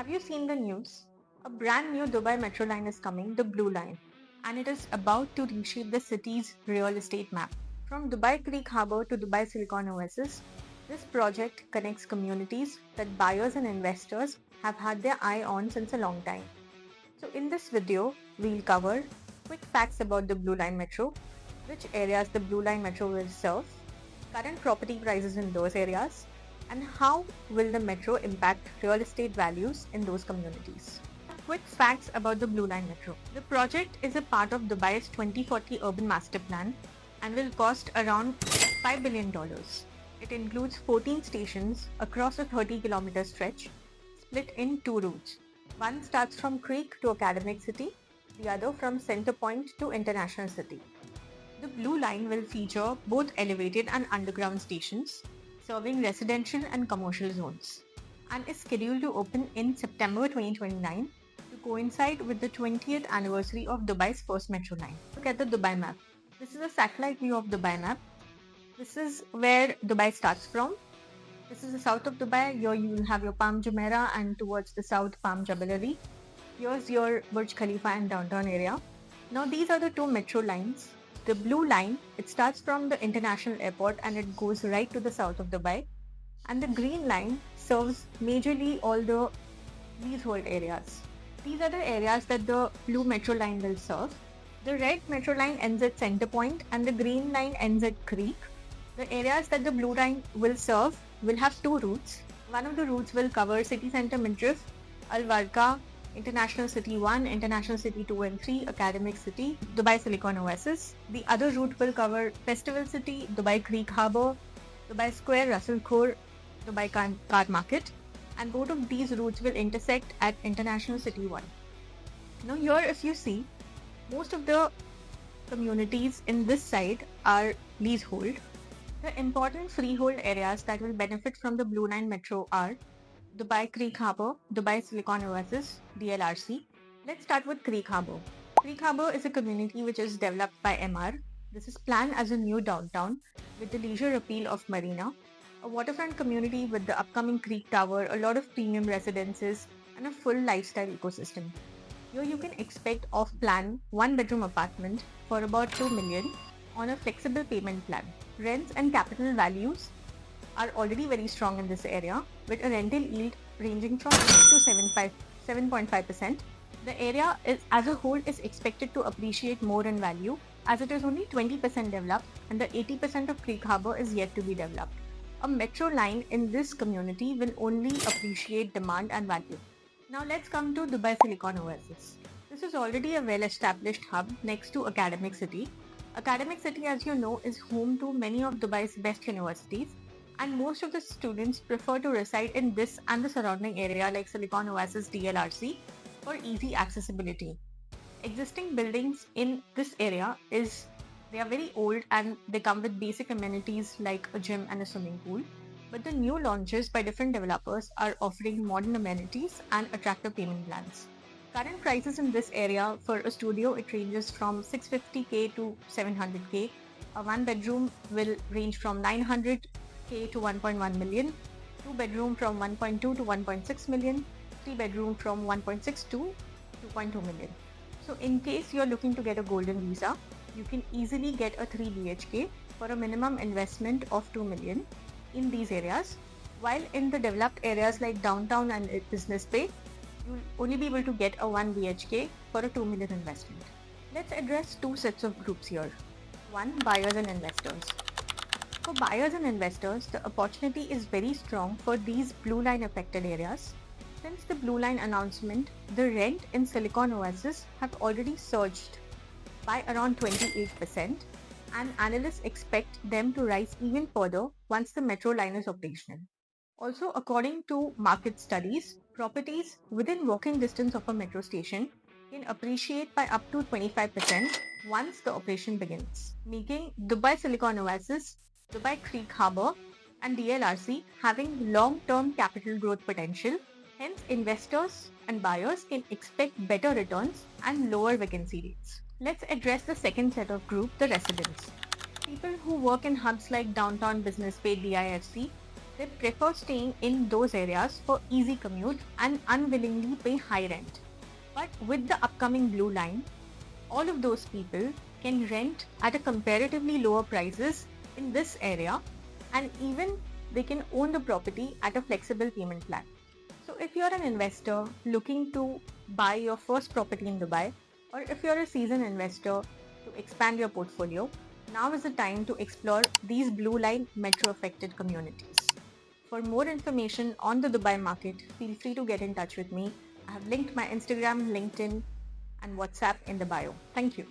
Have you seen the news? A brand new Dubai Metro line is coming, the Blue Line, and it is about to reshape the city's real estate map. From Dubai Creek Harbour to Dubai Silicon Oasis, this project connects communities that buyers and investors have had their eye on since a long time. So in this video, we'll cover quick facts about the Blue Line Metro, which areas the Blue Line Metro will serve, current property prices in those areas, and how will the metro impact real estate values in those communities. Quick facts about the Blue Line Metro. The project is a part of Dubai's 2040 Urban Master Plan and will cost around $5 billion. It includes 14 stations across a 30-kilometer stretch, split in two routes. One starts from Creek to Academic City, the other from Center Point to International City. The Blue Line will feature both elevated and underground stations, serving residential and commercial zones, and is scheduled to open in September 2029 to coincide with the 20th anniversary of Dubai's first metro line. Look at the Dubai map. This is a satellite view of Dubai map. This is where Dubai starts from. This is the south of Dubai. Here you will have your Palm Jumeirah and towards the south Palm Jebel Ali. Here's your Burj Khalifa and downtown area. Now these are the two metro lines. The Blue Line, it starts from the international airport and it goes right to the south of Dubai. And the Green Line serves majorly all the leasehold areas. These are the areas that the Blue Metro Line will serve. The Red Metro Line ends at Center Point and the Green Line ends at Creek. The areas that the Blue Line will serve will have two routes. One of the routes will cover City Centre Midriff, Al Warqa, International City 1, International City 2 and 3, Academic City, Dubai Silicon Oasis. The other route will cover Festival City, Dubai Creek Harbour, Dubai Square, Russell Khor, Dubai Car Market, and both of these routes will intersect at International City 1. Now here if you see, most of the communities in this side are leasehold. The important freehold areas that will benefit from the Blue Line Metro are Dubai Creek Harbour, Dubai Silicon Oasis, DLRC. Let's start with Creek Harbour. Creek Harbour is a community which is developed by MR. This is planned as a new downtown with the leisure appeal of Marina, a waterfront community with the upcoming Creek Tower, a lot of premium residences, and a full lifestyle ecosystem. Here you can expect off-plan one-bedroom apartment for about 2 million on a flexible payment plan. Rents and capital values are already very strong in this area with a rental yield ranging from 8 to 7.5%. The area as a whole is expected to appreciate more in value as it is only 20% developed and the 80% of Creek Harbour is yet to be developed. A metro line in this community will only appreciate demand and value. Now let's come to Dubai Silicon Oasis. This is already a well-established hub next to Academic City. Academic City, as you know, is home to many of Dubai's best universities, and most of the students prefer to reside in this and the surrounding area like Silicon Oasis DLRC for easy accessibility. Existing buildings in this area they are very old and they come with basic amenities like a gym and a swimming pool. But the new launches by different developers are offering modern amenities and attractive payment plans. Current prices in this area for a studio, it ranges from 650k to 700k. A one bedroom will range from 900k to 1.1 million. Two bedroom from 1.2 to 1.6 million. Three bedroom from 1.6 to 2.2 million. So in case you're looking to get a golden visa, you can easily get a 3 BHK for a minimum investment of 2 million in these areas, while in the developed areas like downtown and Business Bay, you'll only be able to get a 1 BHK for a 2 million investment. Let's address two sets of groups here. One, buyers and investors. For buyers and investors, the opportunity is very strong for these Blue Line affected areas. Since the Blue Line announcement, the rent in Silicon Oasis have already surged by around 28%, and analysts expect them to rise even further once the metro line is operational. Also, according to market studies, properties within walking distance of a metro station can appreciate by up to 25% once the operation begins, making Dubai Silicon Oasis, Dubai Creek Harbour and DLRC having long-term capital growth potential. Hence, investors and buyers can expect better returns and lower vacancy rates. Let's address the second set of group, the residents. People who work in hubs like downtown Business Bay, DIFC, They prefer staying in those areas for easy commute and unwillingly pay high rent. But with the upcoming Blue Line, all of those people can rent at a comparatively lower prices in this area, and even they can own the property at a flexible payment plan. So if you're an investor looking to buy your first property in Dubai, or if you're a seasoned investor to expand your portfolio, now is the time to explore these Blue Line metro affected communities. For more information on the Dubai market, feel free to get in touch with me. I have linked my Instagram, LinkedIn, and WhatsApp in the bio. Thank you.